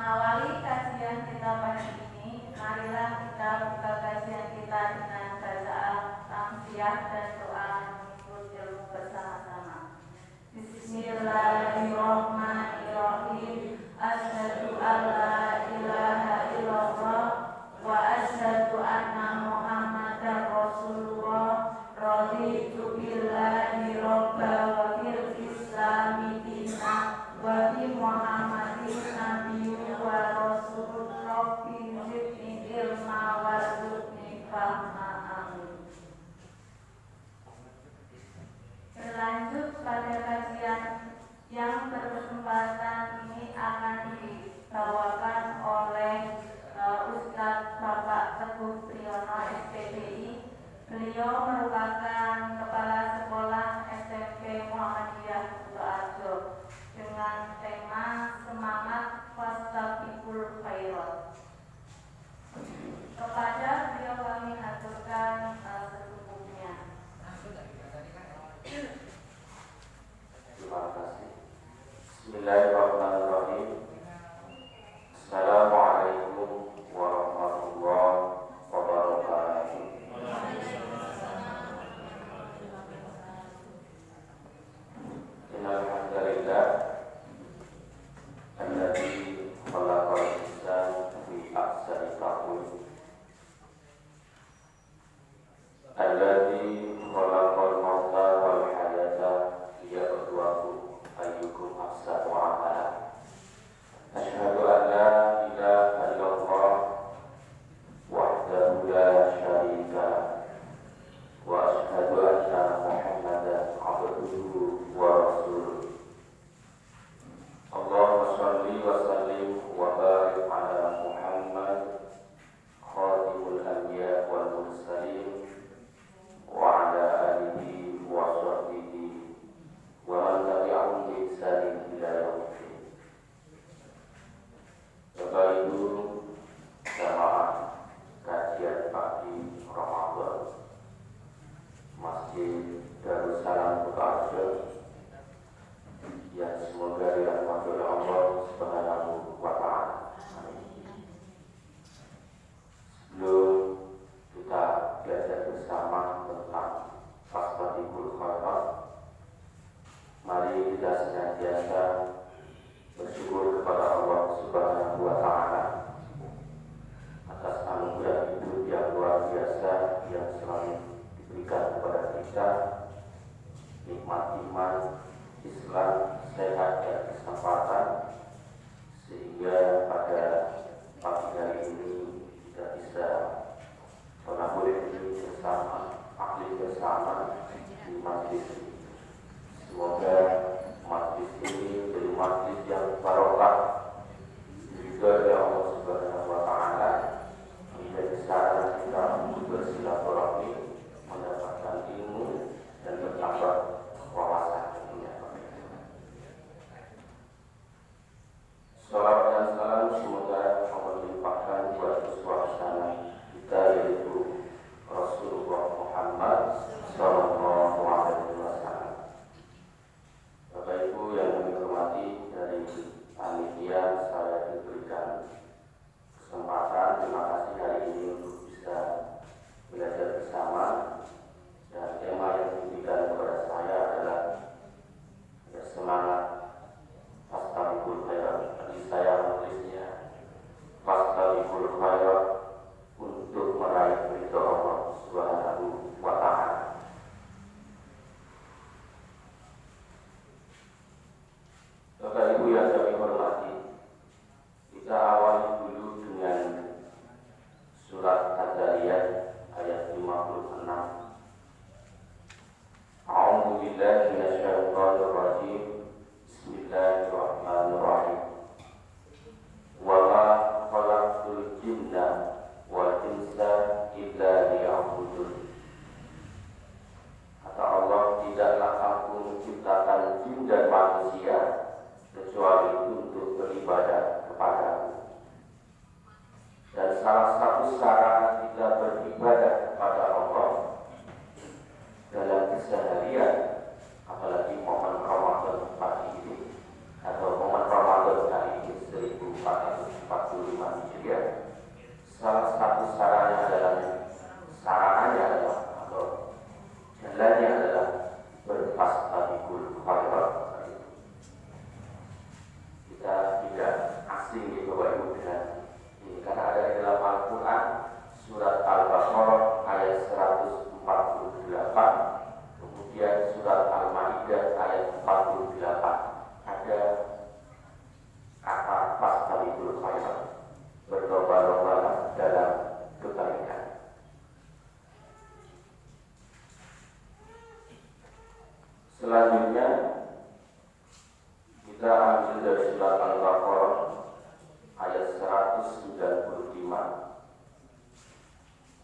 Mengawali kajian kita pagi ini, marilah kita buka kajian kita dengan bacaan tamsiah dan doa menuntut ilmu bersama-sama. Bismillahirrahmanirrahim. Asyhadu an la ilaha illallah wa asyhadu anna Muhammadar Rasulullah. Raditu billahi robba wa bil islami dina wa bi Muhammadin nabiyyu wa rasul. Rabbi zidni ilma warzuqni fahma. Amin. Berlanjut pada kajian yang berkesempatan ini akan dibawakan oleh Ustadz Bapak Teguh Priyono SPDI. Beliau merupakan Kepala Sekolah SMP Muhammadiyah Kutoarjo dengan tema Semangat Fastabiqul Khairat. Kepada beliau kami haturkan secukupnya. Terima kasih. Bismillahirrahmanirrahim. Assalamualaikum warahmatullahi wabarakatuh. Alhamdulillah alladzi khalaqal insana fi ahsani taqwim. Alladzi khalaqal mauta wal hayata liyabluwakum ayyukum ahsanu amala. 1445 Hijriah. Salah satu sarananya adalah atau jalannya adalah berfastabiqul khairat. Kita tidak asing di Bapak Ibu dengan ini karena ada di dalam Al-Quran surat Al-Baqarah ayat 148, kemudian surat Al-Maidah ayat 48 ada kata fastabiqul khairat, berlomba-lomba dalam kebaikan. Selanjutnya kita ambil dari surat Al-Baqarah ayat 195.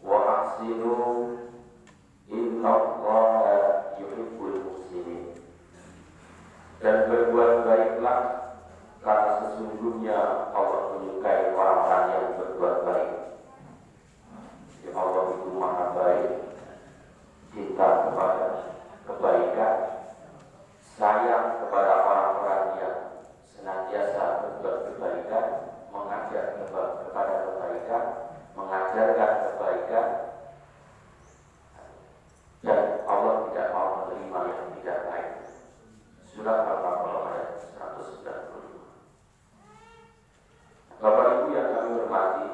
Wa ahsinu innallaha yuhibbul muhsinin. Dan berbuat baiklah karena sesungguhnya Allah menyukai orang-orang yang berbuat baik. Jadi Allah itu maha baik, cinta kepada kebaikan, sayang kepada orang-orang yang senantiasa berbuat kebaikan, mengajak kepada kebaikan, mengajarkan kebaikan, dan Allah tidak mau menerima yang tidak baik. Surat Al-Baqarah ayat 195. Bapak Ibu yang kami hormati,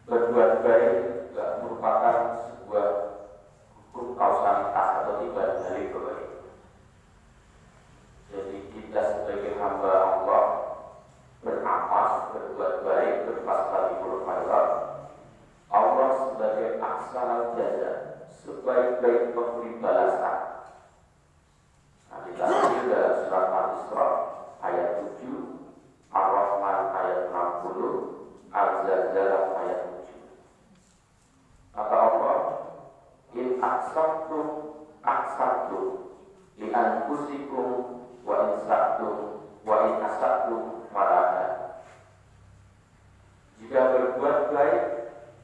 berbuat baik tidak merupakan sebuah hukum kausalitas atau tiba dari kebaikan. Jadi kita sebagai hamba Allah beramal, berbuat baik, berfastabiqul khairat. Allah sebagai ahsanul jaza, sebaik-baik pemberi balasan. Nah, kita ambil dalam surat Al-Isra ayat 7, Ar-Rahman ayat 60, Al-Zalzalah ayat 7. Kata Allah, in ahsantum ahsantum li anfusikum wa in sa'tum wa in asatum falaha. Jika berbuat baik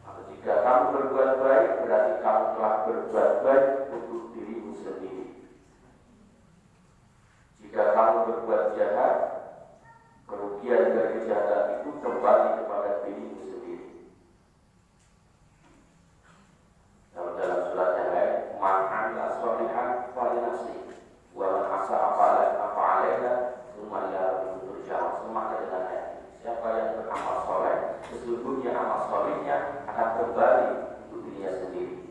atau jika kamu berbuat baik, berarti kamu telah berbuat baik untuk dirimu sendiri. Jika kamu berbuat jahat, kerugian dari kejahatan itu kembali kepada dirimu sendiri. Dalam surat yang lain, man amila sholihan falinafsihi wa man asa'a fa'alaiha tsumma ila rabbihim turja'un. Semakna dengan ayat ini. Siapa yang beramal soleh, sesungguhnya amal solehnya akan kembali untuk dirinya sendiri.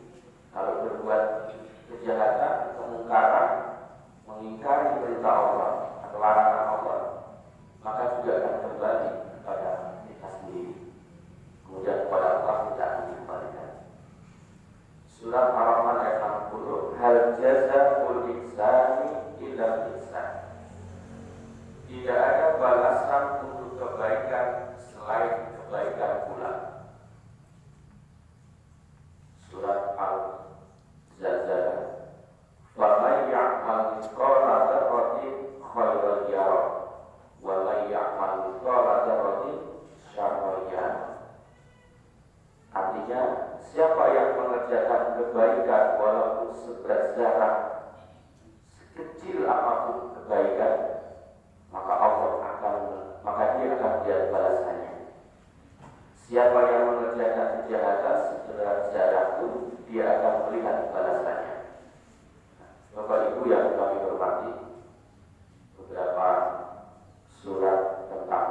Kalau berbuat kejahatan, kemungkaran, mengingkari perintah Allah atau larangan Allah, maka juga akan kembali kepada kita sendiri. Kemudian kepada Allah kita akan dikembalikan. Surat Ar-Rahman ayat 60, hal jazaa'ul ihsani illa ihsan. Tidak ada balasan untuk kebaikan selain kebaikan pula. Surat Al-Zalzalah, faman ya'mal mithqala dzarratin khairan yarah wa man ya'mal mithqala dzarratin syarran yarah. Artinya, siapa yang mengerjakan kebaikan walaupun seberat zarah, sekecil apapun kebaikan, maka dia akan melihat balasannya. Siapa yang mengerjakan kejahatan seberat zarah pun, dia akan melihat balasannya. Bapak Ibu yang kami hormati, beberapa surat tentang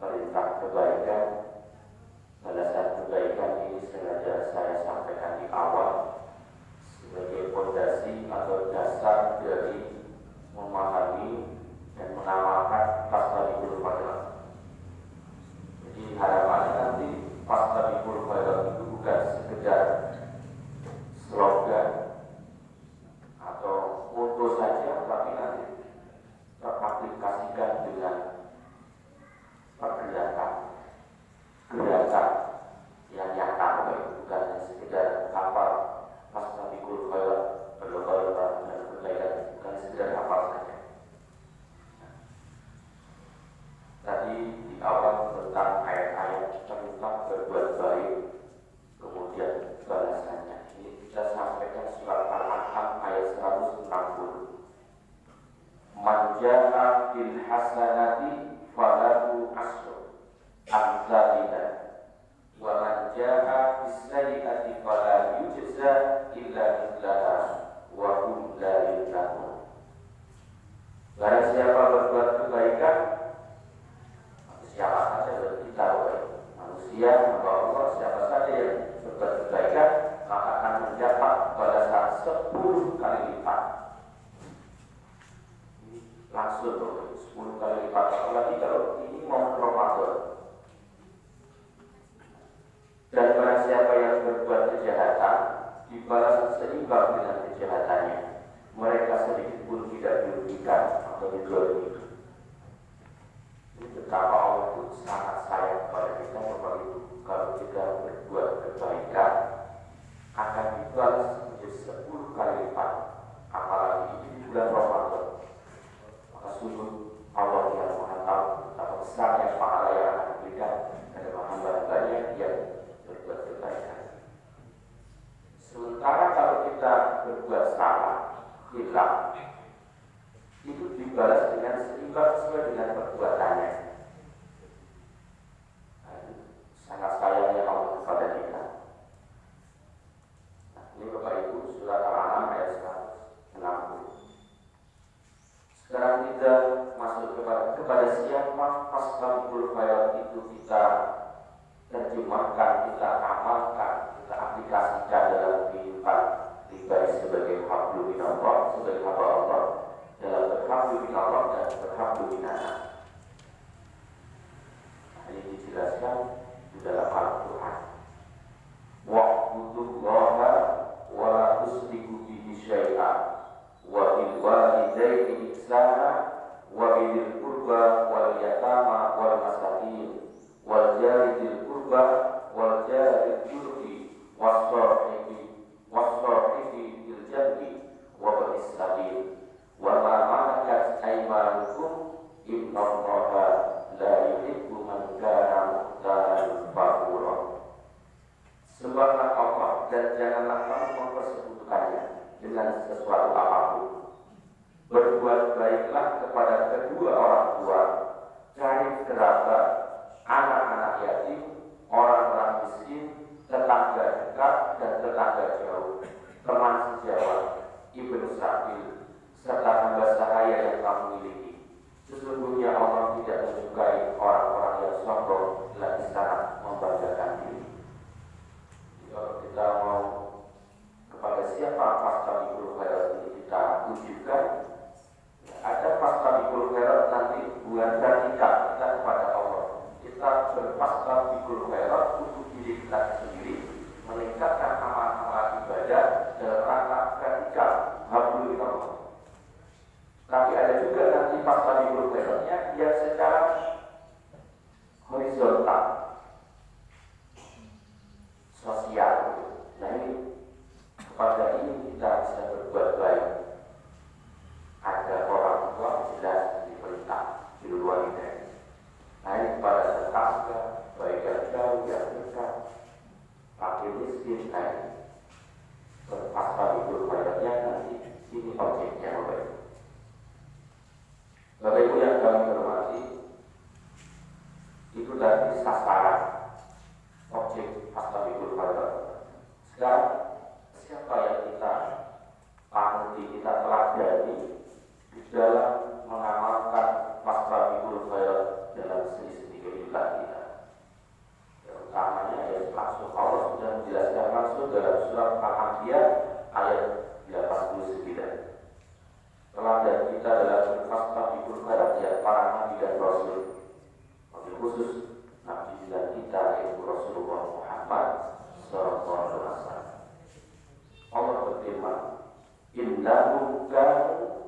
perintah kebaikan, balasan kebaikan ini sengaja saya sampaikan di awal sebagai fondasi atau dasar dari memahami dan mengamalkan fastabiqul khairat. Jadi harapannya nanti hasanati falahu asyru amsalina wa man jaa bis-sayyi'ati fala yujza illa mithlaha wa hum la yuzlamun. Barang siapa berbuat kebaikan, siapa saja kita manusia, hamba Allah, siapa saja yang berbuat kebaikan maka akan mendapat balasan 10 kali lipat. Langsung 10 kali lipat. Apalagi kalau ini momen Ramadan. Dan barang siapa yang berbuat kejahatan dibalas seimbang dengan kejahatannya. Mereka sedikit pun tidak dirugikan atau didolimi. Betapa Allah itu sangat sayang kepada kita. Bapak Ibu, kalau kita berbuat kebaikan akan dibalas menjadi 10 kali lipat. Apalagi di bulan Ramadan. Maka sungguh Allah yang Maha Tahu betapa besarnya pahala yang akan diberikan kepada hamba-hambanya yang berbuat kebaikan. Sementara kalau kita berbuat salah, hilaf, itu dibalas dengan seimbang sesuai dengan perbuatannya. Sangat sayangnya Allah kepada kita. Ini Bapak Ibu, surat Al-An'am ayat 160. Sekarang kita masuk kepada siapa fastabiqul khairat itu kita terjemahkan, kita amalkan, kita aplikasikan dalam kehidupan pribadi sebagai hablum minallah, sebagai hamba Allah, dalam berhablum minallah dan berhablum minannas. Ini dijelaskan di dalam Al-Quran. Wa'budullaha wa la tusyriku bihi syai'an wa bil walidayni ihsana wa bil qurba wal yatama wal masakin wal jari dzil qurba wal jari dzul was-sahibi bil janbi wa ba'is sabil wa ma malakat aymanukum innallaha la yuhibbu man kana mukhtalan fakhura. Sembahlah Allah dan janganlah kamu mempersekutukannya dengan sesuatu apapun. Berbuat baiklah kepada kedua orang tua, karib kerabat, anak-anak yatim, orang-orang miskin, tetangga dekat dan tetangga jauh, teman sejawat, ibnu sabil, serta hamba sahaya yang kamu miliki. Sesungguhnya Allah tidak menyukai orang-orang yang sombong lagi sangat membanggakan diri. Kalau kita mau kepada siapa fastabiqul khairat ini kita wujudkan, ada fastabiqul khairat nanti bukan vertikal kita kepada Allah. Kita berfastabiqul khairat untuk diri kita sendiri, meningkatkan amal-amal ibadah dalam rangka vertikal hablum minallah. Tapi ada juga nanti fastabiqul khairatnya yang secara horizontal, sosial. Nah ini kepada ini kita bisa berbuat baik. Ada orang tua jelas diperintah di luar ini. Nah ini kepada tetangga, baik yang jauh yang dekat, fakir miskin. Nah ini fastabiqul khairatnya nanti ini objeknya Bapak Ibu. Bapak Ibu yang kami hormati, itu tadi sasaran objek fastabiqul khairat. Sekarang siapa yang kita panuti, kita teladani di dalam mengamalkan fastabiqul khairat dalam seni-seni kehidupan kita? Utamanya ya langsung Allah sudah menjelaskan langsung dalam surat Al-Anbiya ayat 89. Teladan kita dalam fastabiqul khairat ya para nabi dan rasul. Lebih khusus nabi dan kita yaitu Rasulullah Muhammad sallallahu alaihi wasallam. Allah berfirman, innahum kanu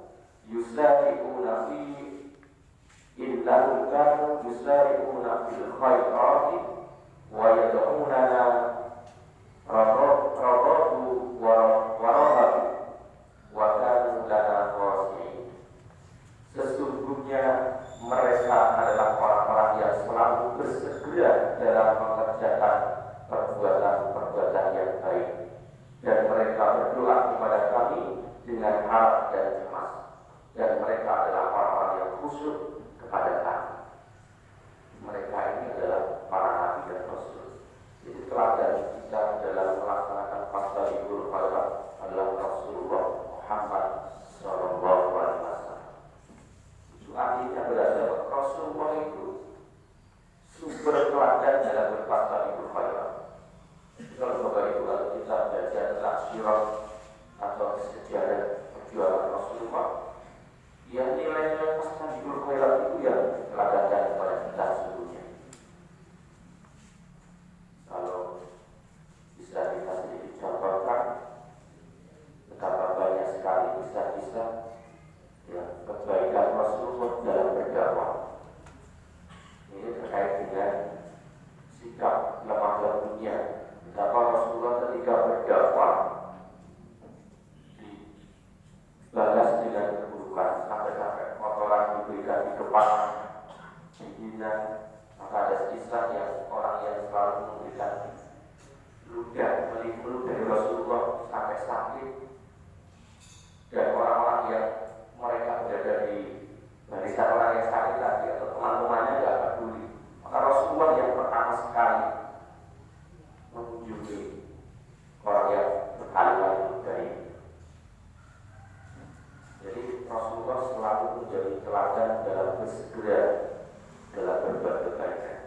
yusari'una fil khairati wa yad'unana raghabu wa rahabu wa kanu lana khashi'in. Sesungguhnya mereka adalah orang-orang yang selalu bersegera dalam mengerjakan perbuatan-perbuatan yang baik, dan mereka berdoa kepada kami dengan harap dan cemas, dan mereka adalah orang-orang yang khusyuk kepada Sayyidina, maka ada kisah yang orang yang selalu memberikan ludah meliput dari Rasulullah sampai sakit, dan orang-orang yang mereka berada di barisan orang yang sakit tadi atau teman-temannya tidak peduli. Maka Rasulullah yang pertama sekali mengunjungi orang yang berkali-kali dari. Jadi Rasulullah selalu menjadi teladan dalam bersegera dalam berbuat kebaikan.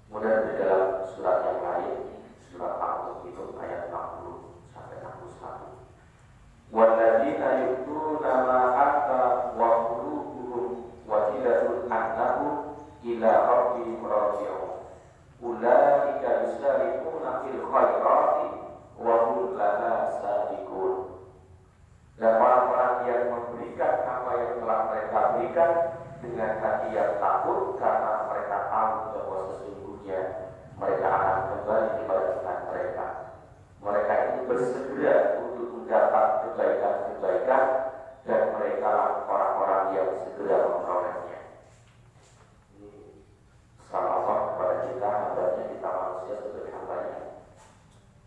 Kemudian di dalam surat yang lain, surat Al-Mulk itu ayat 60 sampai 61. Walladzina yu'tuna ma ata wa qulubuhum wajilatun annahum ila rabbihim raji'un. Ulaika yusari'una fil khairati wa hum laha sabiqun. Dan orang-orang yang memberikan apa yang telah mereka berikan dengan hati yang takut karena mereka tahu bahwa sesungguhnya mereka akan kembali kepada Tuhan mereka. Mereka ini bersegera untuk mendapat kebaikan-kebaikan dan mereka lah orang-orang yang segera memperolehnya. Ini salam Allah kepada kita, hambanya, kita manusia sebagai hambanya,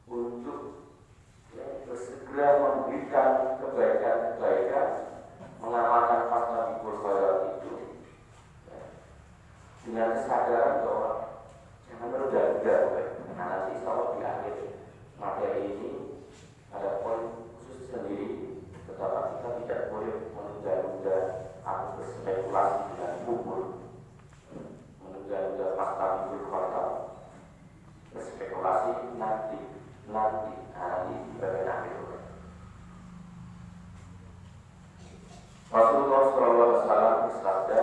untuk bersegera memberikan kebaikan-kebaikan, mengamalkan fastabiqul khairat itu dengan kesadaran bahwa jangan menunda-nunda. Nah, nanti insya di akhir materi ini ada poin khusus sendiri, betapa kita tidak boleh menunda-nunda atau berspekulasi dengan umur, menunda-nunda fastabiqul khairat, berspekulasi nanti di bagian akhir. Rasulullah SAW bersabda,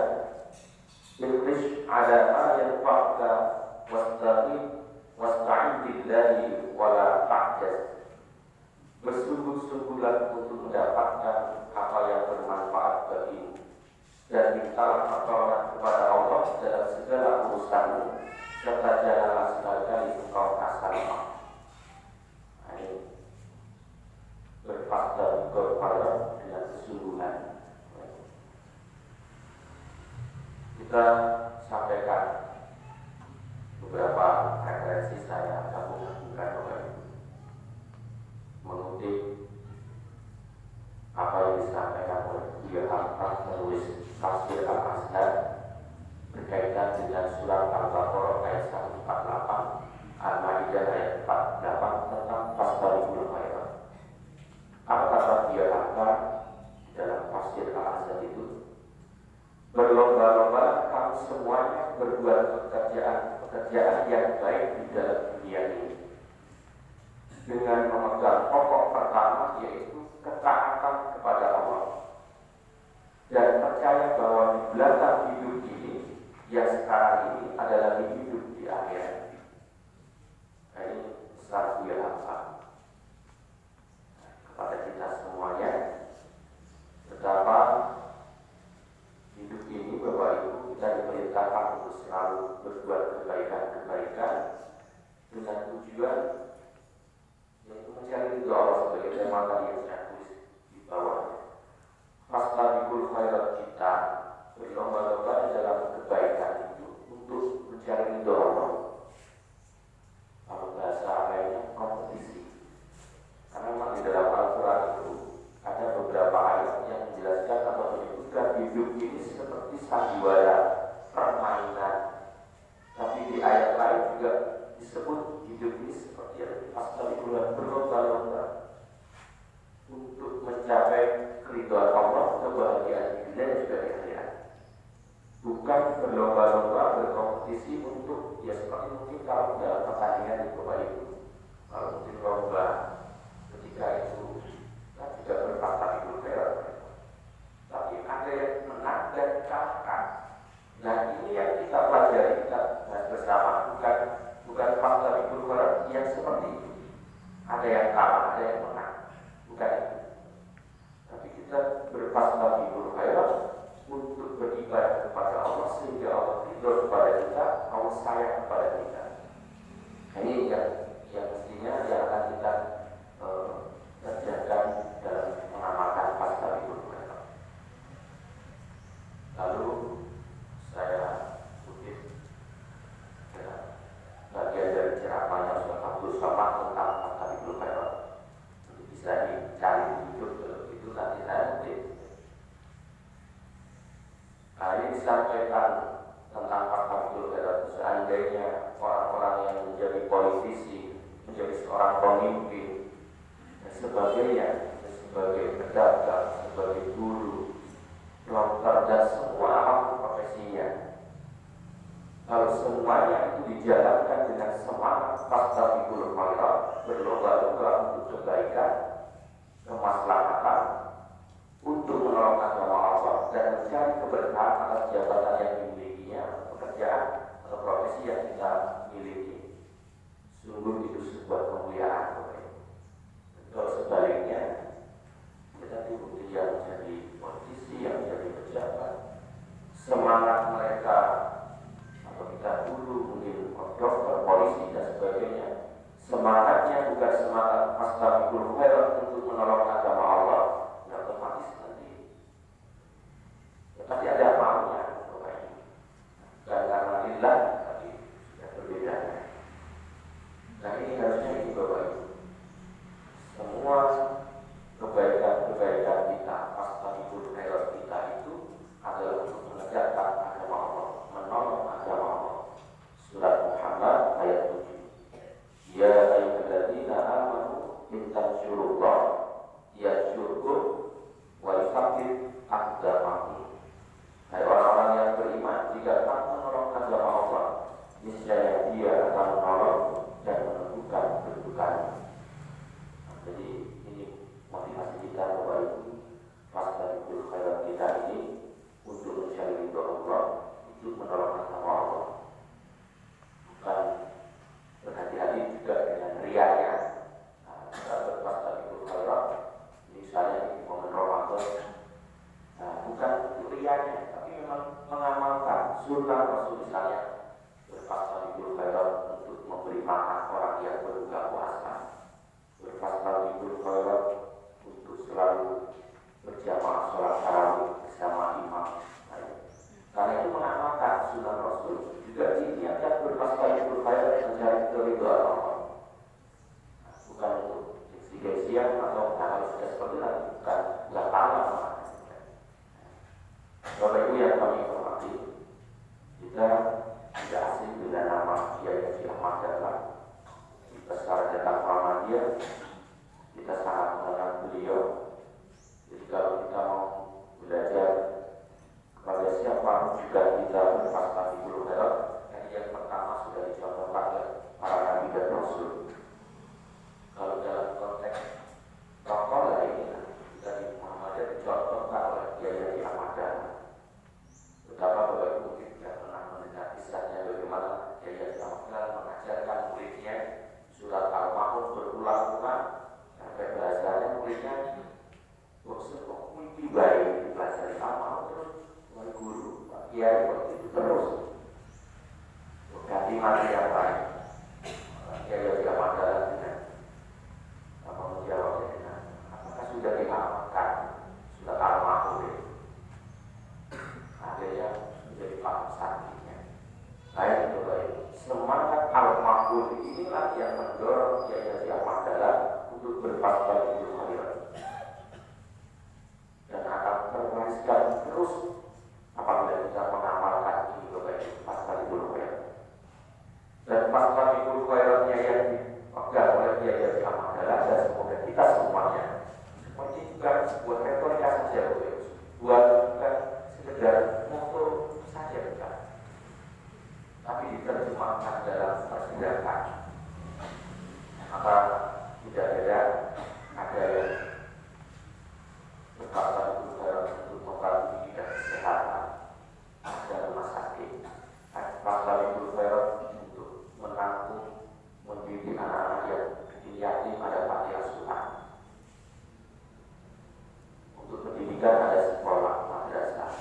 "Ihris ala ma yanfa'uka wasta'in billahi wa la ta'jaz." Bersungguh-sungguhlah untuk mendapatkan apa yang bermanfaat bagimu, dan mintalah pertolongan kepada Allah dalam segala urusanmu, serta janganlah sekali-kali engkau asal. Berfakta berfakta dengan kesungguhan. Kita sampaikan beberapa referensi, saya gabungkan Bapak Ibu, mengutip apa yang disampaikan oleh Buya Hamka, penulis Tafsir Al-Azhar, berkaitan dengan surat Al-Baqarah ayat 148, Al-Maidah ayat 48 tentang fastabiqul khairat. Apa kata Buya Hamka dalam Tafsir Al-Azhar itu? Berlomba-lomba kamu semuanya berbuat pekerjaan yang baik di dalam dunia ini, dengan memegang pokok pertama, yaitu ketaatan kepada Allah, dan percaya bahwa di belakang hidup ini yang sekarang ini adalah hidup di akhirat. Nah, ini strategi apa kepada kita semuanya, betapa hidup ini Bapak Ibu kita diperintahkan untuk selalu berbuat kebaikan-kebaikan dengan tujuan yaitu mencari ridho Allah, sebagai tema tadi yang saya tulis di bawah. Fastabiqul khairat, kita berlomba-lomba di dalam kebaikan itu untuk mencari ridho Allah. Kalau bahasa lainnya kompetisi, karena memang di dalam Al-Quran itu ada beberapa ayat yang menjelaskan atau menyebutkan hidup ini seperti sandiwara, permainan. Tapi di ayat lain juga disebut hidup ini seperti yang fastabiqul, berlomba-lomba untuk mencapai keridhaan Allah, kebahagiaan di dunia dan juga di akhirat. Bukan berlomba-lomba, berkompetisi untuk, ya seperti mungkin kalau dalam pertandingan di Bapak Ibu, kalau mungkin lomba ketika itu kan juga berfastabiqul khairat, tapi ada yang menang dan dikalahkan. Nah, ini yang kita pelajari, kita bahas bersama, bukan fastabiqul khairat yang seperti itu. Ada yang kalah, ada yang menang, bukan itu. Tapi kita berfastabiqul khairat untuk beribadah kepada Allah, sehingga Allah ridho kepada kita, Allah sayang kepada kita. Ini yang mestinya yang akan kita kerjakan dalam mengamalkan fastabiqul khairat. Lalu saya kutip ya, bagian dari ceramahnya Ustaz Abdul Somad tentang Fathahul Khairat. Nanti bisa dicari di YouTube, kalau itu nanti saya kutip. Nah, ini disampaikan tentang Fathahul Khairat. Seandainya orang-orang yang menjadi politisi, menjadi seorang pemimpin, dan sebagainya, sebagai pedagang, sebagai guru, dokter, dan semua apapun profesinya, kalau semuanya itu dijalankan dengan semangat fastabiqul khairat, berlomba-lomba untuk kebaikan, kemaslahatan, untuk menolong agama Allah dan mencari keberkahan atas jabatan yang dimilikinya, pekerjaan atau profesi yang kita miliki, sungguh itu sebuah kemuliaan. Kalau sebaliknya, kita diikuti yang menjadi politisi, yang menjadi pejabat, semangat mereka atau kita dulu mungkin dokter, polisi dan sebagainya, semangatnya bukan semangat fastabiqul khairat untuk menolong agama Allah, ya otomatis nanti ada maunya, dan karena lillah tadi sudah berbeda. Nah, ini harusnya ini Bapak Ibu, semua kebaikan-kebaikan kita, fastabiqul khairat kita itu adalah untuk menegakkan agama Allah, menolong agama Allah. Surat Muhammad ayat 7. Ya ayyuhalladzina amanu in tansurullah yansurkum wa yuthabbit aqdamakum. Hai orang-orang yang beriman, jika kamu menolong agama Allah, niscaya Dia akan menolong dan menentukan kedudukan. Jadi ini motivasi kita Bapak Ibu, fastabiqul khairat kita ini untuk mencari ridho Allah, untuk menolong agama Allah. Bukan berhati-hati juga dengan riaknya. Kita berfastabiqul khairat, misalnya di momen Ramadan, bukan riaknya, tapi memang mengamalkan sunnah Rasul, misalnya berfastabiqul khairat untuk memberi makan orang yang berbuka puasa, berfastabiqul khairat untuk selalu berjamaah sholat tarawih bersama imam. Karena itu mengamalkan sunnah Rasul. Juga diingatkan berfastabiqul khairat mencari keridhaan Allah. Bukan untuk gengsi-gengsian atau harus seperti itu, bukan pahala. Bapak Ibu yang kami hormati, kita tidak asing dengan nama Kiai Haji Ahmad Dahlan. Kita secara datang Muhammadiyah, kita sangat mengenal beliau. Jadi kalau kita mau belajar kepada siapa juga kita berfastabiqul khairat, yang pertama sudah dicontohkan oleh para nabi dan rasul. Kalau dalam konteks tokoh lainnya, kita di Muhammadiyah dicontohkan oleh Kiai Haji Ahmad Dahlan. Betapa Bapak Ibu mungkin tidak pernah mendengar kisahnya bagaimana Kiai Haji Ahmad Dahlan mengajarkan muridnya surat Al-Ma'un berulang-ulang sampai bahasanya muridnya kok mimpi baik dipelajari Al-Ma'un terus oleh guru Pak Kiai waktu itu terus ganti mati yang lain. Kiai Haji Ahmad Dahlan dengan apa menjawabnya dengan apakah sudah dihafalkan surat Al-Ma'un ini? Akhirnya menjadi paham sakitnya. Baik itu baik. Semangat Al-Ma'un inilah yang mendorong Kiai Haji Ahmad Dahlan untuk berfastabiqul khairat dan akan terwariskan terus apabila kita mengamalkan ini Bapak Ibu, fastabiqul khairat. Dan fastabiqul khairatnya yang dipegang oleh Kiai Haji Ahmad Dahlan dan semoga kita semuanya seperti bukan sebuah retorika saja Bapak Ibu, bukan sekedar moto saja bukan, tapi diterjemahkan dalam persidangan. Maka tidak ada yang berfastabiqul khairat untuk membantu bidang kesehatan, ada rumah sakit, fastabiqul khairat untuk menampung, mendidik anak-anak yang yatim, ada panti asuhan, untuk pendidikan ada sekolah, madrasah.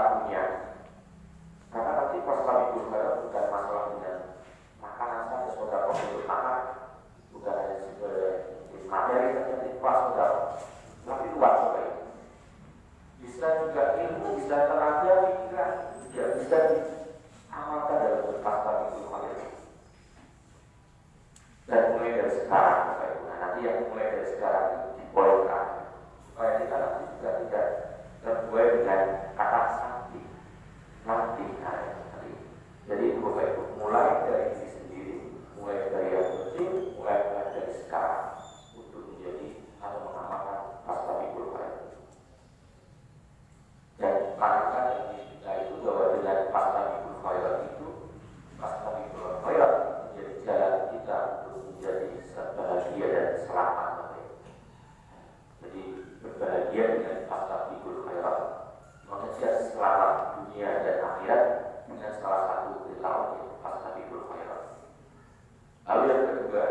pelakunya. Karena nanti fastabikul khairat bukan masalah dengan makanan saja, saudara untuk anak, bukan hanya sebagai materi saja di kelas saudara, tapi luas sekali. Bisa juga ilmu, bisa tenaga, pikiran, juga bisa diamalkan dalam fastabikul khairat. Dan mulai dari sekarang, nah, nanti yang mulai dari sekarang dipoinkan supaya kita nanti juga tidak terbuai dengan kata nanti. Jadi Bapak Ibu mulai dari diri sendiri, mulai dari yang kecil, mulai dari sekarang untuk menjadi atau mengamalkan fastabikul khairat. Dan tanamkan yang kita itu bahwa dengan fastabikul khairat itu, fastabikul khairat menjadi jalan kita untuk menjadi bahagia dan selamat. Jadi berbahagia dengan fastabikul khairat, mengejar selamat dunia dan akhirat dengan salah satu perilaku yaitu fastabikul khairat. Lalu yang kedua,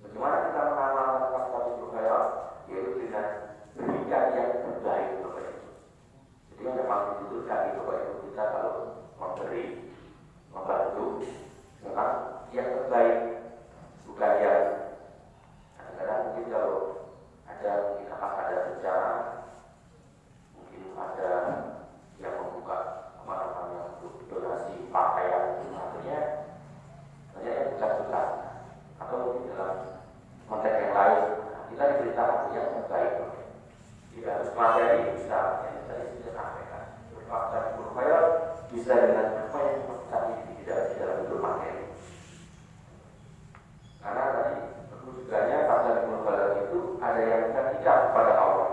bagaimana kita mengamalkan fastabikul khairat, yaitu dengan berikan yang terbaik kepada itu. Jadi yang memang dituturkan itu Bapak Ibu, kita kalau memberi, membantu, memang yang terbaik, bukan yang kadang-kadang mungkin kalau ada bencana, mungkin ada yang membuka untuk donasi pakaian, artinya banyak yang bukan atau mungkin dalam konteks yang lain kita diberitakan yang terbaik. Tidak harus materi, bisa yang tadi sudah sampaikan fastabikul khairat bisa dengan apa yang tadi tidak dalam bentuk materi. Karena tadi rujukannya fastabikul khairat itu ada yang ketiga kepada Allah.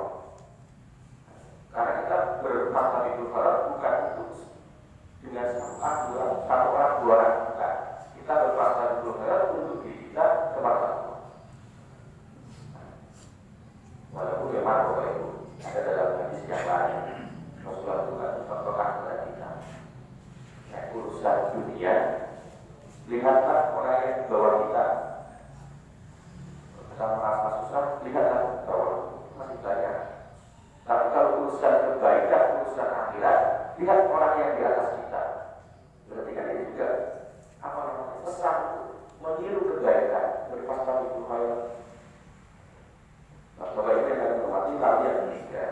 Karena kita berfastabikul khairat bukan untuk dengan satu orang, dua orang, bukan. Kita berfastabikul khairat untuk diri kita kepada Allah. Walaupun memang Bapak Ibu ada dalam hadis yang lain, Rasulullah juga contohkan kepada kita. Urusan dunia, lihatlah orang yang di bawah kita. Kita merasa susah, lihatlah di bawah, masih banyak. Tapi kalau urusan kebaikan, urusan akhirat, lihat orang yang di atas kita. Berarti kan ini juga apa namanya pesan meniru kebaikan, berfastabikul khairat. Nah, Bapak Ibu yang hormati, lalu yang ketiga,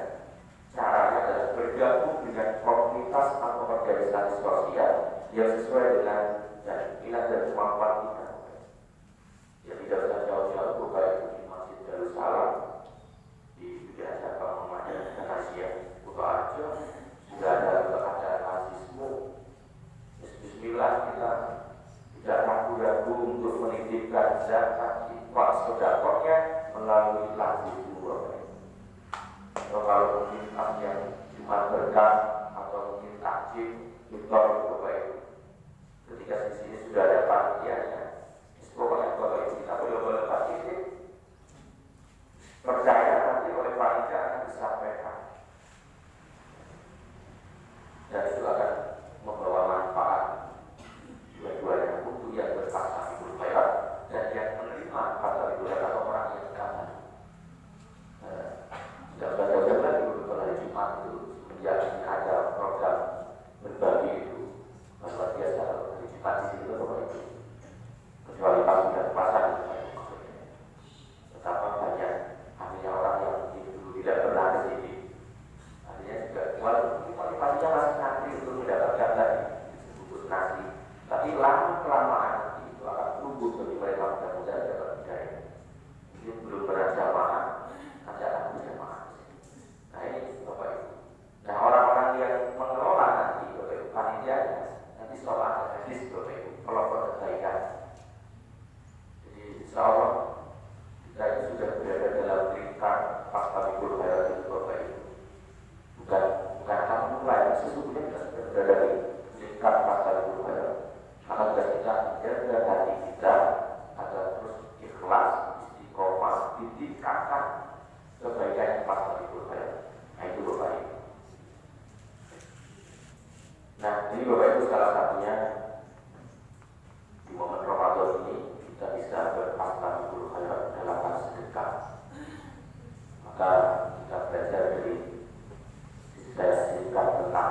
caranya adalah bergabung dengan komunitas atau organisasi sosial yang sesuai dengan minat dan kemampuan kita. Ya tidak usah jauh-jauh, Bapak Ibu di Masjid Darussalam, di Gereja Muhammadiyah dan Asia Kutoarjo sudah ada mahasiswa. Bismillah, kita tidak ragu-ragu untuk menitipkan zakat infak sedekahnya melalui lazim dua. Kalau mungkin yang cuma berkah atau mungkin takjil iftar itu Bapak Ibu. Ketika di sini sudah ada panitianya, pokoknya Bapak Ibu kita boleh partisipatif. Percaya nanti oleh panitia akan disampaikan. Dan itu akan membawa manfaat dua-duanya untuk yang berfastabikul khairat dan yang menerima fastabikul khairat atau orang yang kaman. Tidak usah jauh-jauh lagi untuk hari Jumat itu menjadi ada program berbagi itu luar biasa hari Jumat di sini Bapak Ibu. Kecuali pas sudah pasang maksudnya. Betapa banyak artinya orang yang dulu tidak pernah ke sini. Artinya juga motivasinya masih nanti untuk mendapatkan tadi sebungkus nasi. Tapi lama-kelamaan nanti itu akan tumbuh bagi mereka mudah-mudahan dapat hidayah. Mungkin belum pernah jamaah, nanti akan berjamaah. Nah ini Bapak Ibu. Nah orang-orang yang mengelola nanti Bapak Ibu panitianya nanti sholat hadis Bapak Ibu pelopor kebaikan. Jadi insya Allah kita itu sudah berada dalam lingkar fastabikul khairat itu Bapak Ibu. Bukan akan mulai, sesungguhnya kita sudah berada di lingkar fastabikul khairat. Maka tugas kita menjaga hati kita agar terus ikhlas, istiqomah, ditingkatkan kebaikan fastabikul khairat. Nah itu Bapak Ibu. Nah ini Bapak Ibu salah satunya di momen Ramadan ini kita bisa berfastabikul khairat dalam hal sedekah. Maka kita belajar dari saya cerita tentang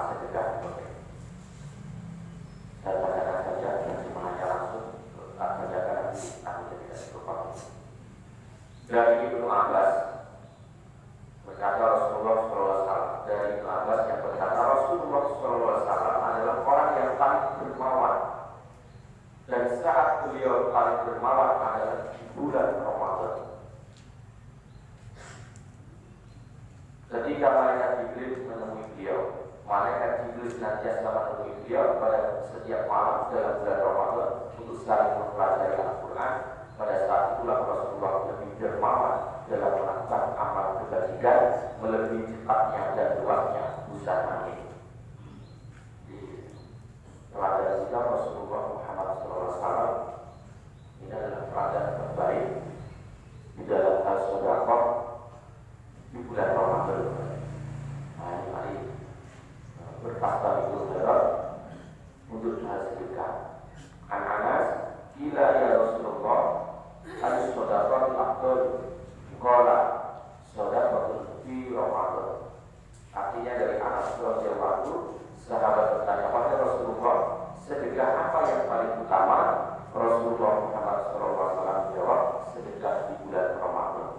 beliau senantiasa menemui beliau pada setiap malam dalam bulan Ramadan untuk saling mempelajari Al-Quran. Pada saat itulah Rasulullah lebih dermawan dalam melakukan amal kebajikan, melebihi cepatnya dan luasnya busan angin. Teladan kita Rasulullah Muhammad SAW ini adalah teladan terbaik di dalam hal sedekah di bulan Ramadan. Mari berpasta itu berat untuk hal sedekah. Anas ila ya Rasulullah hadis sedekah afdal qala sedekah fi Ramadan. Artinya dari Anas radhiyallahu anhu, sahabat bertanya, wahai Rasulullah, sedekah apa yang paling utama? Rasulullah Muhammad SAW menjawab, sedekah di bulan Ramadan.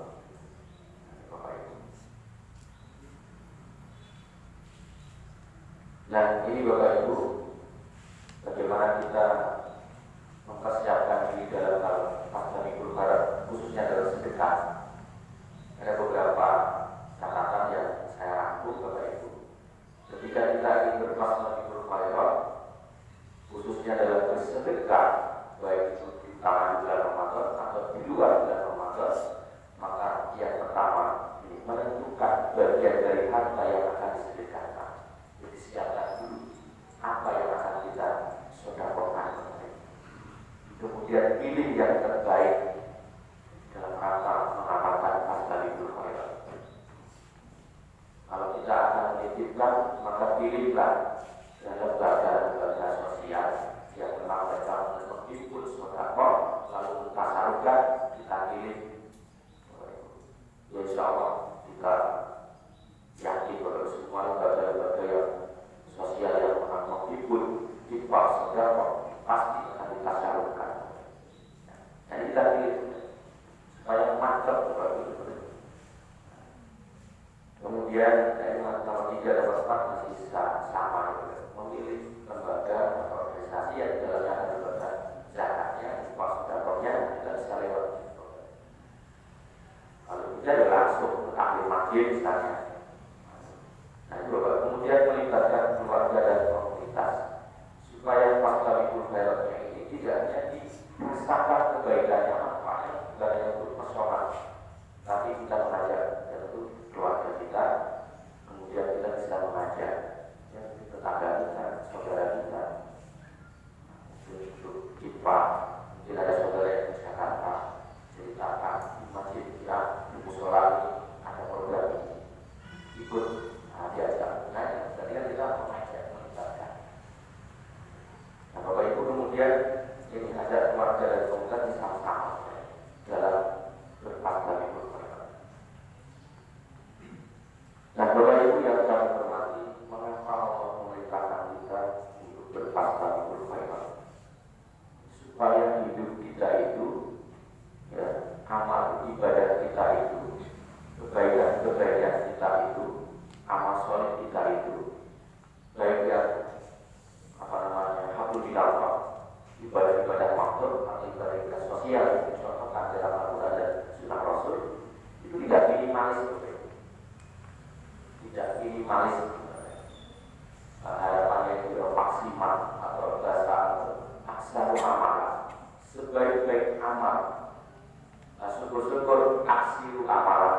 Nah, ini Bapak Ibu, bagaimana kita mempersiapkan diri dalam hal pasca Minggu Barat, khususnya dalam sedekah. Ada beberapa catatan yang saya rangkum Bapak Ibu. Ketika kita ingin berpasca Minggu Barat, khususnya dalam bersedekah, baik itu di tangan bulan Ramadan atau di luar bulan Ramadan, maka yang pertama ini menentukan bagian dari harta yang akan disedekahkan. Jadi siapkan dulu apa yang akan kita sedekahkan. Kemudian pilih yang terbaik dalam rangka mengamalkan pasca Minggu Barat. Kalau kita akan menitipkan, maka pilihlah lembaga-lembaga sosial yang memang mereka menghimpun sedekah, lalu tasarufkan, kita pilih. Ya insya Allah kita yakin bahwa semua lembaga-lembaga yang sosial yang memang menghimpun infak sedekah pasti akan ditasarufkan. Dan kita pilih supaya mantap. Kemudian nomor 3 dan nomor 4 masih sama, memilih lembaga atau organisasi yang di dalamnya ada lembaga zakatnya, infak sedekahnya, kita bisa lewat. Kalau tidak ya langsung ke takmir masjid misalnya. Nah itu Bapak. Kemudian melibatkan keluarga dan komunitas supaya pasca Minggu Baratnya ini tidak hanya dirasakan kebaikannya, manfaatnya bukan hanya untuk personal, tapi kita mengajak yaitu keluarga kita, kemudian kita bisa mengajak tetangga kita, saudara kita untuk kita. Mungkin ada saudara yang di Jakarta ceritakan di masjid ya, di musola ada program ini, ikut diajak mengajak. Jadi kita mengajak, melibatkan. Nah Bapak Ibu, kemudian ini ada keluarga dan komunitas bersama-sama dalam berpasca Minggu Barat. Nah Bapak Ibu yang kami hormati, mengapa Allah memerintahkan kita untuk berpasca Minggu Barat? Supaya hidup kita itu, ya, amal ibadah kita itu, kebaikan kita itu, amal soleh kita itu, baik yang hablum minallah, ibadah-ibadah makhluk atau ibadah-ibadah sosial yang dicontohkan dalam Al-Quran dan Sunnah Rasul, itu tidak minimalis, tidak minimalis. Harapannya itu maksimal atau bahasa aksaru amal, sebaik-baik amal. Nah, syukur-syukur aksiru amalan,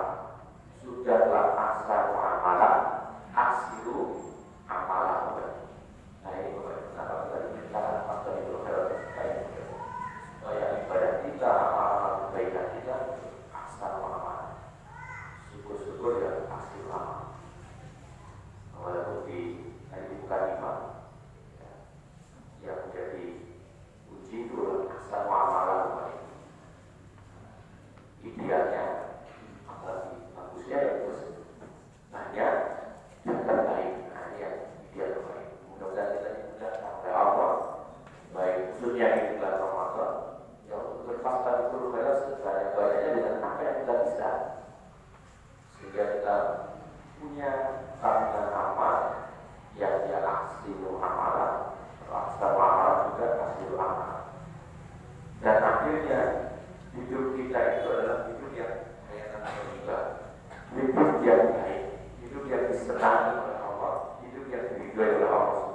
sudahlah aksaru amalan, aksiru amalan. Nah ini kenapa kita dimintakan pasca Minggu Barat supaya ibadah kita, amal-amal kebaikan kita aksaru amalan, syukur-syukur ya aksiru amalan. Walaupun ini bukan imam yang menjadi uji itu aksaru amalan. Idealnya apalagi bagusnya ya terus banyak yang terbaik. Nah ini yang ideal terbaik. Mudah-mudahan kita dimudahkan oleh Allah, baik khususnya di bulan Ramadan, yang untuk berpasca Minggu Barat sebanyak-banyaknya dengan apa yang kita bisa, sehingga kita punya tanggungan amal yang dia aksiru amalan, aksaru amalan juga aksiru amalan. Dan akhirnya hidup kita itu adalah hidup yang kaya juga, hidup yang baik, hidup yang disenangi oleh Allah, hidup yang diridhoi oleh Allah.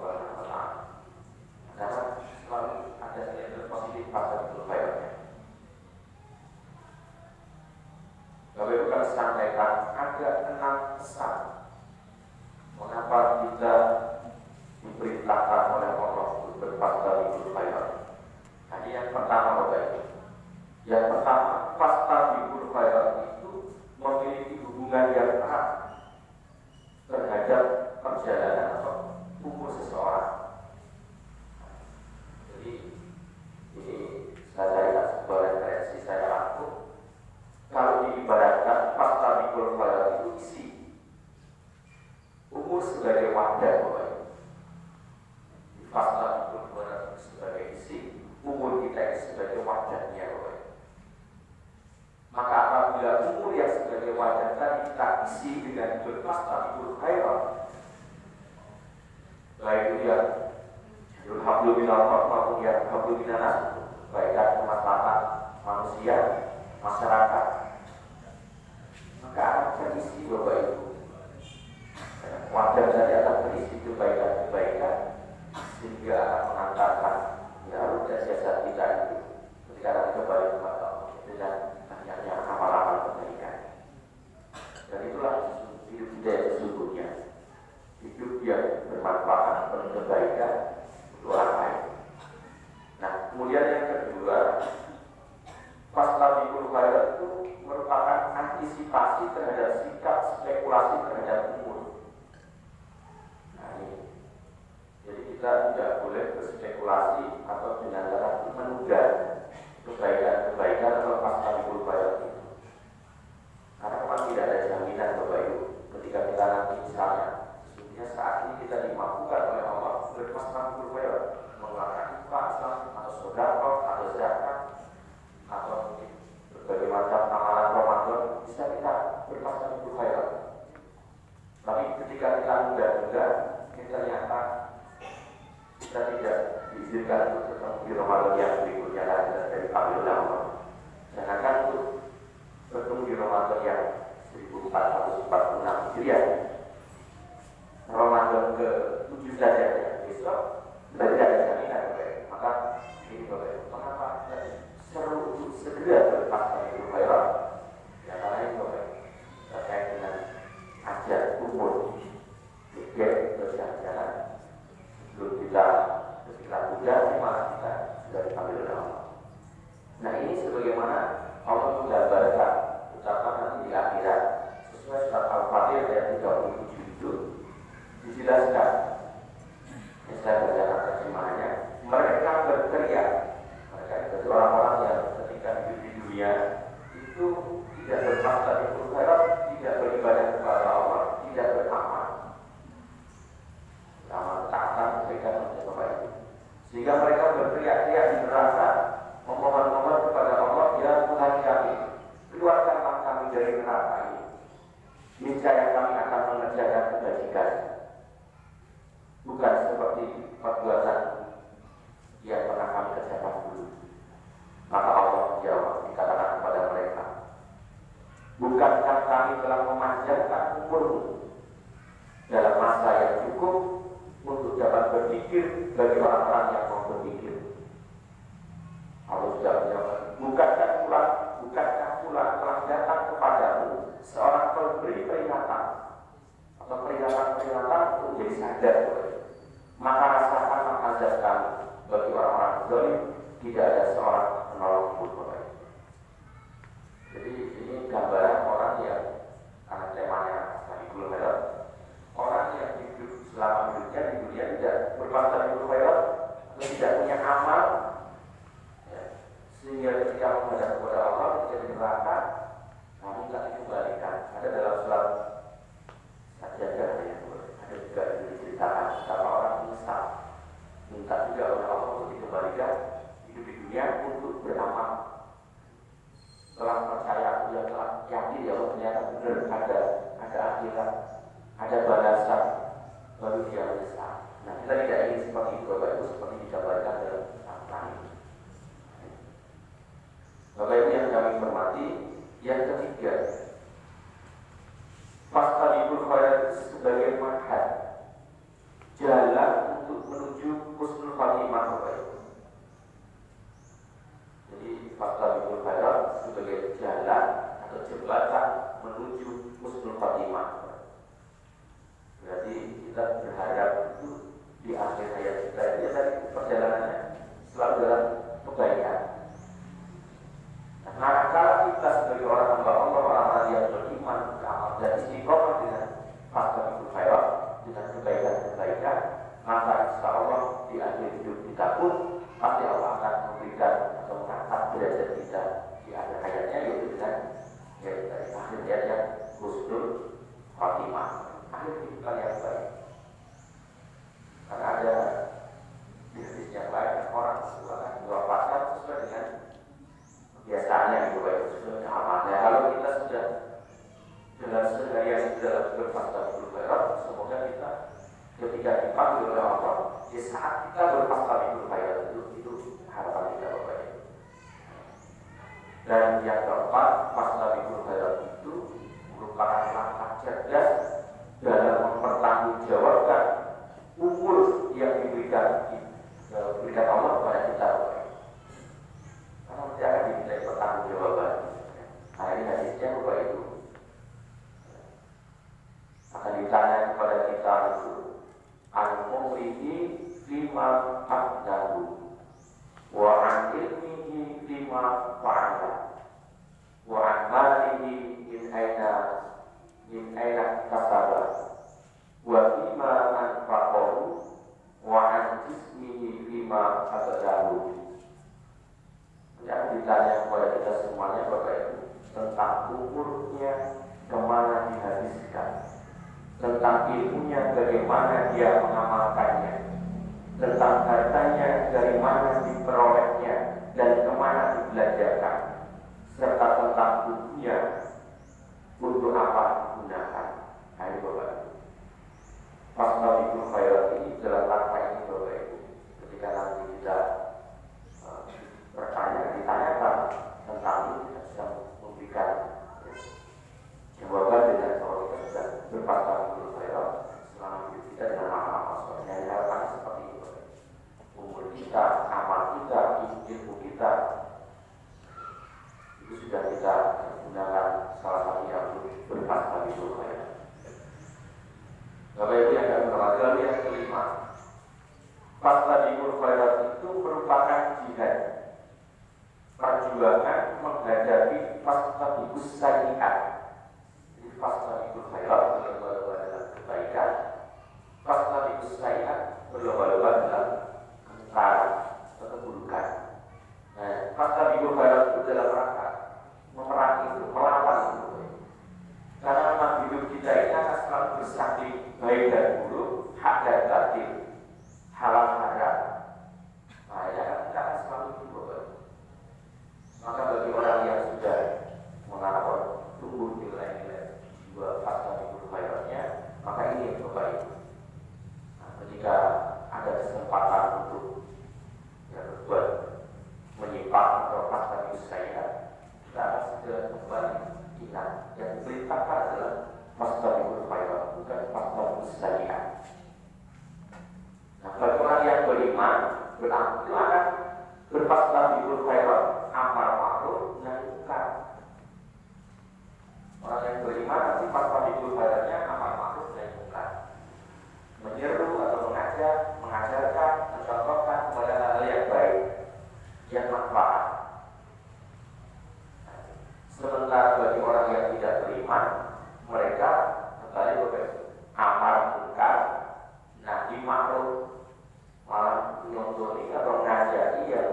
hablum minallah maupun yang hablum minanas, kebaikan kemaslahatan manusia, masyarakat. Maka akan terisi Bapak Ibu. Wajar saja akan terisi kebaikan-kebaikan sehingga akan mengantarkan roda jasad kita itu ketika akan kembali kepada Allah dengan banyaknya amal-amal kebaikan. Dan itulah hidup kita yang sesungguhnya, hidup yang bermanfaat, penuh kebaikan untuk orang lain. Nah, kemudian yang kedua, fastabiqul khairat itu merupakan antisipasi terhadap sikap spekulasi terhadap umur. Nah ini, jadi kita tidak boleh berspekulasi atau dengan cara menunda kebaikan-kebaikan atau fastabiqul khairat itu. Karena memang tidak ada jaminan Bapak Ibu ketika kita nanti misalnya sesungguhnya saat ini kita dimampukan oleh Allah berfastabiqul khairat, mengeluarkan infak atau sedekah atau zakat atau berbagai macam amalan Ramadan bisa kita berfastabiqul khairat. Tapi ketika kita muda-muda, ternyata kita tidak diizinkan untuk ketemu di Ramadan yang berikutnya lagi dari Abil Allah. Sedangkan untuk bertemu di Ramadan yang 1446 Hijriah, Ramadan ke-7 saja ya, besok tidak ada jaminan. Maka ini Bapak, mengapa seru untuk segera berfastabiqul khairat? Ya karena ini Bapak, terkait dengan ajal umur, tiket berjalan-jalan sebelum kita ketika muda, malah kita sudah dipanggil oleh Allah. Nah ini sebagaimana Allah menggambarkan ucapan nanti di akhirat sesuai surat Al-Fatih ayat 37 itu dijelaskan. Ini saya bacakan terjemahannya. Mereka berteriak, mereka itu orang-orang yang ketika hidup di dunia itu tidak berfastabiqul khairat, tidak beribadah kepada Allah, tidak beramal. Amal taatan kebaikan untuk Bapak Ibu. Sehingga mereka berteriak-teriak di neraka, memohon-mohon kepada Allah, ya Tuhan kami, keluarkanlah kami dari neraka ini. Niscaya kami akan mengerjakan kebajikan. Bukan seperti perbuatan yang pernah kami kerjakan dulu. Maka Allah menjawab, dikatakan kepada mereka, bukankah kami telah memanjangkan umurmu dalam masa yang cukup untuk dapat berpikir bagi orang-orang yang mau berpikir? Allah sudah menjawab, bukankah pula telah datang kepadamu seorang pemberi peringatan atau peringatan untuk menjadi sadar. Maka rasakanlah azab kami. Bagi orang-orang zalim tidak ada seorang penolong pun. Jadi ini gambaran orang yang karena temanya fastabiqul khairat, orang yang hidup selama hidupnya di dunia tidak berfastabiqul khairat atau tidak punya amal, ya, sehingga ketika menghadap kepada Allah ketika di neraka namun tak dikembalikan. Ada dalam surat Sajadah ya, ada juga diceritakan betapa orang menyesal minta juga oleh Allah untuk dikembalikan hidup di dunia untuk beramal. Telah percaya, dia telah yakin ya Allah ternyata benar ada akhirat, ada balasan, baru dia menyesal. Nah kita tidak ingin seperti itu Bapak Ibu, seperti digambarkan dalam Al-Quran ini. Bapak Ibu yang kami hormati, yang ketiga, fastabiqul khairat sebagai manhaj, jalan untuk menuju husnul khatimah Bapak Ibu. Jadi fastabiqul khairat sebagai jalan atau jembatan menuju husnul khatimah. Berarti kita berharap itu di akhir hayat kita itu tadi perjalanannya selalu dalam kebaikan. Nah, kalau kita sebagai orang hamba Allah, orang-orang yang beriman, beramal dan istiqomah dengan fastabiqul khairat, dengan kebaikan-kebaikan, maka insya Allah di akhir hidup kita pun pasti Allah akan memberikan atau mengangkat derajat kita di akhir hayatnya, yaitu dengan dari akhir hayatnya husnul khatimah, akhir kehidupan yang baik. Karena ada di hadis yang lain orang akan diwafatkan sesuai dengan biasanya itu baik sesuai amalnya. Kalau kita sudah dalam seharian dalam berfastabiqul khairat, semoga kita ketika dipanggil oleh Allah di saat kita berfastabiqul khairat itu harapan kita Bapak Ibu. Dan yang keempat, fastabiqul khairat itu merupakan langkah cerdas dalam mempertanggungjawabkan umur yang diberikan Allah kepada kita Bapak Ibu. Karena nanti akan diminta pertanggungjawaban. Nah ini hadisnya Bapak Ibu. Akan ditanya kepada kita itu al-umrihi lima abdahu wa an ilmihi lima fa'ala wa an malihi min aina kasaba wa lima anfaqahu wa an jismihi lima abadahu. Yang ditanya kepada kita semuanya Bapak Ibu tentang umurnya kemana dihabiskan, tentang ilmunya bagaimana dia mengamalkannya, tentang hartanya dari mana diperolehnya dan kemana dibelanjakan, serta tentang bukunya untuk apa digunakan. Nah ini Bapak Ibu, fastabiqul khairat ini dalam langkah ini Bapak Ibu. Ketika nanti kita ditanyakan tentang ini, kita sudah memberikan jawaban dengan kalau kita sudah berfastabiqul khairat selama hidup kita dengan amal-amal soleh. Yang harapannya seperti itu. Umur kita, amal kita, ilmu kita itu sudah kita gunakan salah satunya untuk berfastabiqul khairat. Bapak Ibu yang kami hormati, yang kelima, fastabiqul khairat itu merupakan jihad, perjuangan menghadapi fastabiqus sayyi'at. Jadi fastabiqul khairat berlomba-lomba dalam kebaikan, fastabiqus sayyi'at berlomba-lomba dalam kemungkaran atau keburukan. Nah, fastabiqul khairat itu dalam rangka memerangi itu, melawan itu. Karena memang hidup kita ini akan selalu bersanding baik dan buruk, hak dan batil, halal haram. Nah, ya kan kita akan selalu itu. Maka bagi orang yang sudah mengalami tumbuh nilai-nilai jiwa fastabiqul khairatnya, maka ini yang terbaik. Nah, ketika ada kesempatan untuk berbuat menyimpang atau fastabiqus sayyi'at, kita akan segera kembali ingat yang diperintahkan adalah fastabiqul khairat, bukan fastabiqus sayyi'at. Nah, bagi orang yang beriman, berarti itu akan berfastabiqul khairat, amal ma'ruf nahi munkar. Orang yang beriman nanti fastabiqul khairatnya amal ma'ruf nahi munkar, menyeru atau mengajak, mengajarkan, mencontohkan kepada hal yang baik, yang manfaat. Sementara bagi orang yang tidak beriman, mereka kembali kepada amal munkar, nahi ma'ruf, malah menyontoni atau mengajari yang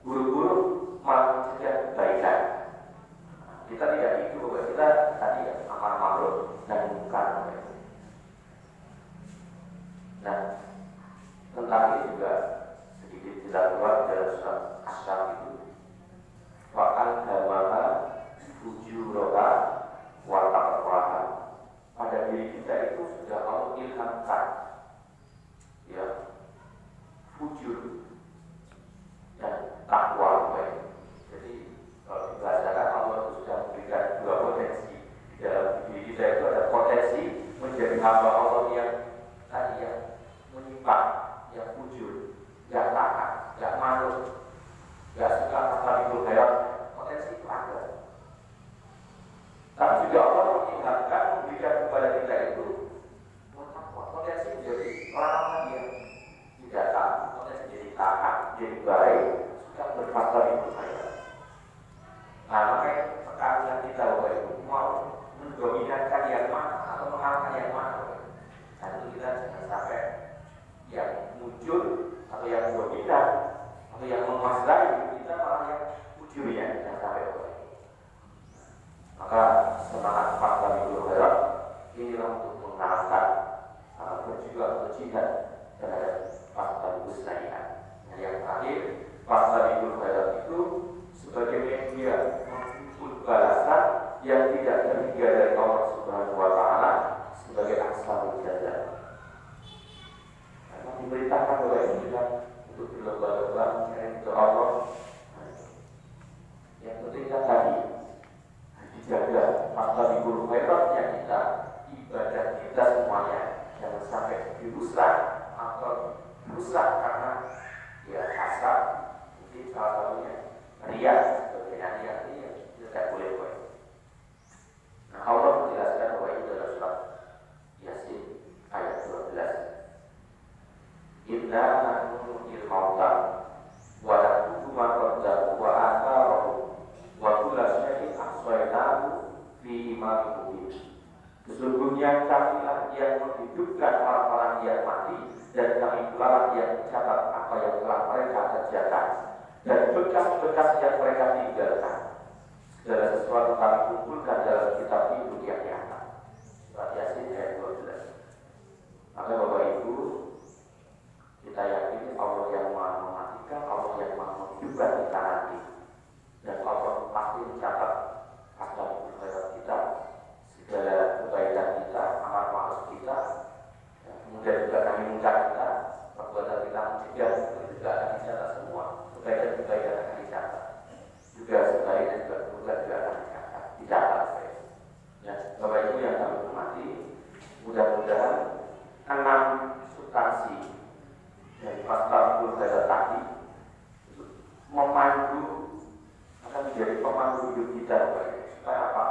buru-buru malah mencegah kebaikan. Kita tidak itu, kita tadi ya amal ma'ruf dan munkar. Nah, tentang ini juga sedikit kita buat dalam surat Asy-Syams itu. Wa'al hamaha fujuraha wa taqwaha. Pada diri kita itu sudah Allah ilhamkan ya fujur dan takwa. Jadi kalau dibahasakan Allah itu sudah memberikan dua potensi di dalam diri kita. Itu ada potensi menjadi hamba Allah yang tadi yang menyimpang, yang fujur, yang taat, yang manut, yang suka fastabiqul khairat. Potensi itu ada. Tapi juga Allah mengingatkan, memberikan kepada kita itu potensi menjadi orang yang tidak taat, potensi menjadi taat, jadi baik, suka berfastabiqul khairat. Nah, makanya sekarang kita mau mendominankan yang mana atau mengalahkan yang mana. Nah, itu kita jangan sampai yang muncul atau yang dominan atau yang menguasai kita malah yang ujungnya jangan sampai. Maka semangat fastabiqul khairat inilah untuk mengalahkan berjuang berjihad terhadap fastabiqus sayyi'at. Nah, yang terakhir, fastabiqul khairat itu sebagai media untuk balasan yang tidak terhingga dari Allah Subhanahu wa Ta'ala sebagai ahsanul jazaa. Bapak Ibu kita untuk berlomba-lomba ke Allah. Yang penting kan tadi dijaga matlabul khairatnya kita, ibadah kita semuanya jangan sampai dirusak atau rusak karena ya hasad, mungkin salah satunya ria sebagainya, ini tidak boleh. Nah, Allah menjelaskan bahwa itu adalah surat Yasin ayat 12. Inna nahnu nuhyil mauta wa naktubu ma qaddamu wa atharahum wa kulla syai'in ahsaynahu fi imamin mubin. Sesungguhnya kamilah yang menghidupkan orang-orang yang mati, dan kami pula yang mencatat apa yang telah mereka kerjakan dan bekas-bekas yang mereka tinggalkan. Segala sesuatu kami kumpulkan dalam kitab hidup yang nyata. Surat Yasin ayat 12. Maka Bapak Ibu, kita yakini Allah yang Maha mematikan, Allah yang Maha menghidupkan kita nanti, dan Allah pasti mencatat akan khairat kita, segala kebaikan kita, amal ma'ruf kita, ya, kemudian juga kami minta kita, perbuatan kita mencegah, itu juga akan dicatat semua, kebaikan-kebaikan akan dicatat, juga sebaiknya juga kebutuhan juga akan dicatat. Ya, Bapak Ibu yang kami hormati, mudah-mudahan 6 substansi dari matlabul khairat tadi memandu, akan menjadi pemandu hidup kita, supaya apa?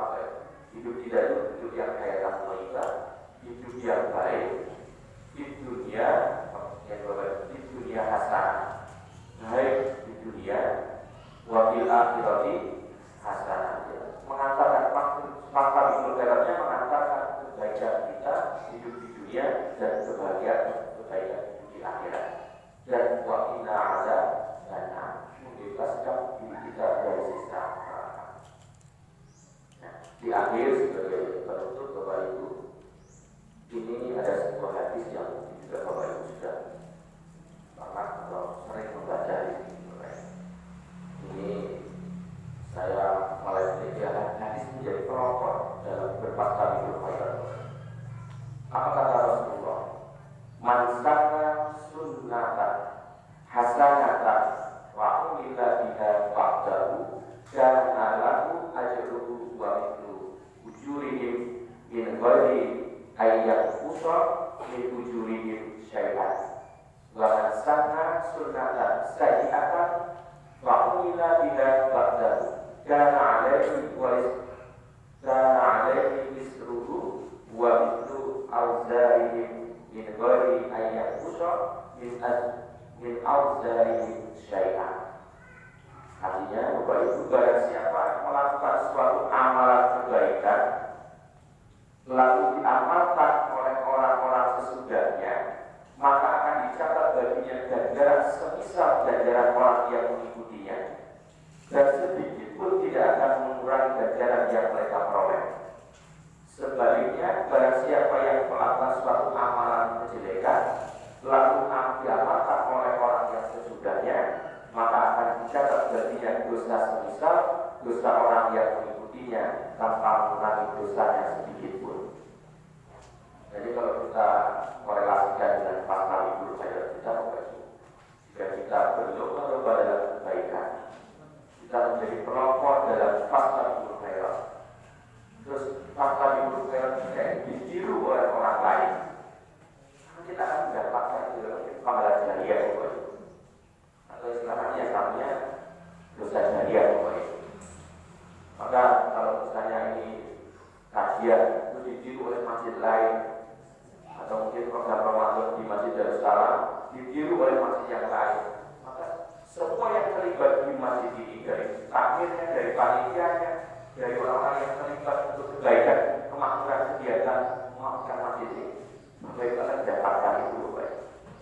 Hidup kita itu hidup yang kaya dan thayyibah, hidup yang baik di dunia, di dunia hasanah, baik di dunia, wa fil akhirati hasanah. Mengantarkan fakta hidup khairatnya, mengantarkan kebaikan kita hidup di dunia dan kebahagiaan kebaikan di akhirat. Dan wa inna ada dan membebaskan diri kita dari siksa neraka. Di akhir sebagai penutup Bapak Ibu, ini ada sebuah hadis yang juga Bapak Ibu sudah pernah atau sering membaca di sini. Ini saya mulai belajar hadis menjadi pelopor dalam berpakta hidup khairat. Apa kata Rasulullah? Man sanna sunnatan hasanatan wa umila biha ba'dahu kana lahu ajruhu wa mithlu ujurihim min ghairi ayyan usra min ujurihim syai'an. Wa man sanna sunnatan sayyi'atan wa umila biha ba'dahu kana alaihi isruhu wa mithlu awzarihim min ghairi ayyan usra min awzarihim syai'an. Artinya Bapak Ibu, barang siapa melakukan suatu amalan kebaikan lalu diamalkan oleh orang-orang sesudahnya, maka akan dicatat baginya ganjaran semisal ganjaran orang yang mengikutinya, dan sedikit pun tidak akan mengurangi ganjaran yang mereka peroleh. Sebaliknya, barang siapa yang melakukan suatu amalan kejelekan lalu diamalkan oleh orang yang sesudahnya, maka akan dicatat baginya dosa semisal dosa orang yang mengikutinya tanpa mengurangi dosanya sedikit pun. Jadi kalau kita korelasikan dengan pasal hidup khairat kita, jika kita berlomba-lomba dalam kebaikan, kita menjadi pelopor dalam pasal hidup khairat, terus pasal hidup khairat kita ditiru oleh orang lain, kita akan mendapatkan pahala jariah, atau istilahnya namanya dosa jariah. Maka kalau misalnya ini kajian itu ditiru oleh masjid lain, atau mungkin program Ramadan di Masjid Darussalam ditiru oleh masjid yang lain, maka semua yang terlibat di masjid ini, dari takmirnya, dari panitianya, dari orang-orang yang terlibat untuk kebaikan, kemakmuran kegiatan memakmurkan masjid ini, mereka akan mendapatkan itu.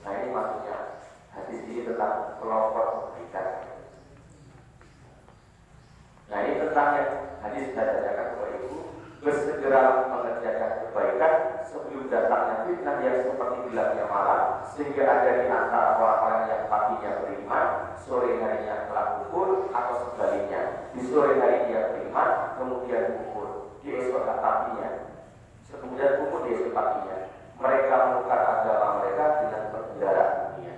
Nah, ini maksudnya hadis ini tentang pelopor kebaikan. Nah, ini tentang yang hadis saya bacakan kepada Ibu, bersegera mengerjakan kebaikan sebelum datangnya fitnah yang seperti gelapnya malam, sehingga ada di antara orang-orang yang paginya beriman, sore harinya telah kufur, atau sebaliknya, di sore hari dia beriman, kemudian kufur, di esok paginya, kemudian kufur di esok paginya. Mereka menukar agama mereka dengan perbendaharaan dunia.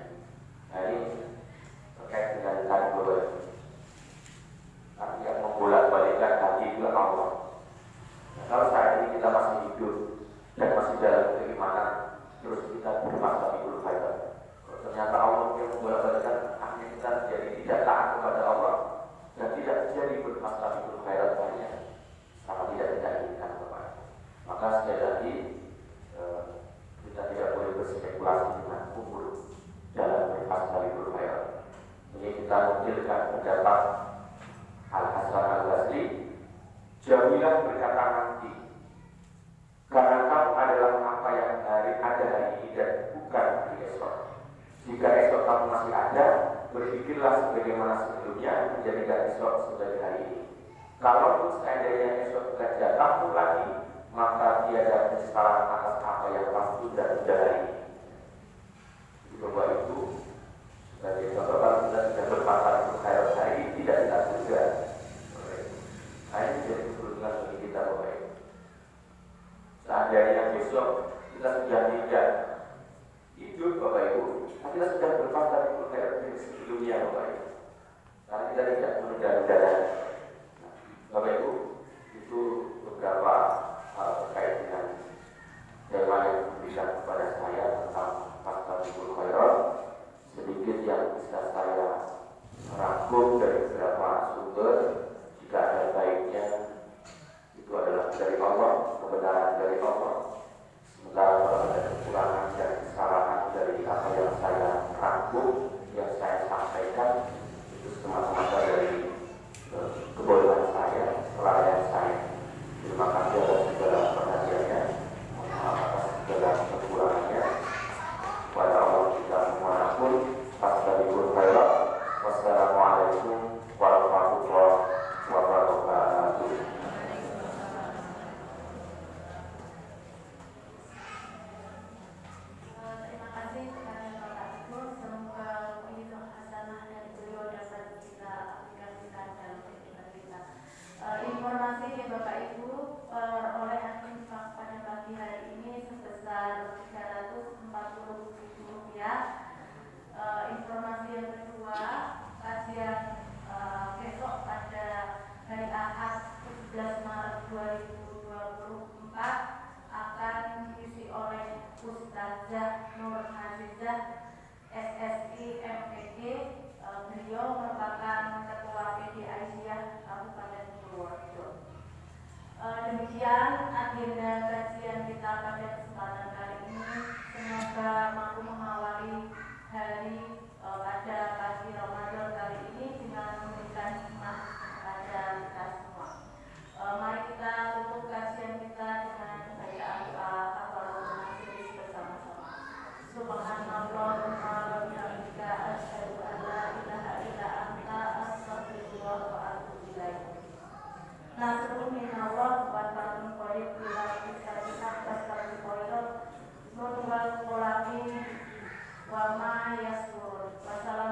kita nukilkan pendapat Al-Hasan Al-Basri, jauhilah berkata nanti, karena kamu adalah apa yang ada hari ini dan bukan hari esok. Jika esok kamu masih ada, berpikirlah sebagaimana sebelumnya, menjadikan esok sebagai hari ini. Kalaupun seandainya esok tidak kamu lagi, maka tiada penyesalan atas apa yang kamu sudah hari ini. Bapak Ibu, sebagai contoh, kalau kita sudah berpasangan untuk hari ini, tidak kita juga. Nah, ini jadi keberuntungan bagi kita, Bapak Ibu. Seandainya besok kita sudah tidak hidup, Bapak Ibu, kita sudah berpasangan untuk hari sebelumnya, Bapak Ibu. Karena kita tidak menunda-nunda. Bapak Ibu, itu beberapa hal terkait dengan tema yang diberikan kepada saya tentang Fastabiqul Khairat. Sedikit yang bisa saya rangkum dari beberapa sumber, jika ada baiknya itu adalah dari Allah, kebenaran dari Allah. Sementara kalau ada kekurangan dan kesalahan dari apa yang saya rangkum, yang saya sampaikan, itu semata-mata dari kebodohan saya, kelalaian saya. Terima kasih atas segala perhatiannya, mohon maaf atas segala kekurangannya. Kepada Allah kita memohon Fastabiqul Khairat. Wassalamualaikum warahmatullahi wabarakatuh. Terima kasih kepada Bapak Ibu. Semoga ilmu hasanah dari beliau dapat kita aplikasikan dalam kehidupan kita. Informasi dari Bapak Ibu, perolehan infak pada pagi hari ini sebesar Rp340.000. Informasi yang kedua, kajian besok pada hari Ahad 17 Maret 2024 akan diisi oleh Ustazah Nur Hafizah SSI MPD. Beliau merupakan Ketua PD Aisyah Kabupaten Purworejo. Demikian agenda kajian kita pada kesempatan kali ini. Semoga mampu mengawali hari pada pagi Ramadan kali ini dengan memberikan hikmah kepada kita semua. Mari kita tutup kajian kita dengan bacaan doa kafaratul majelis bersama-sama. Subhanallahumma wa bihamdika asyhadu an la ilaha illa anta astaghfiruka wa atubu ilaik. Nasrun minallah wa fatun qarib ila kisah tasawuf qairat nurul qolami wa ma yasur. Wassalamualaikum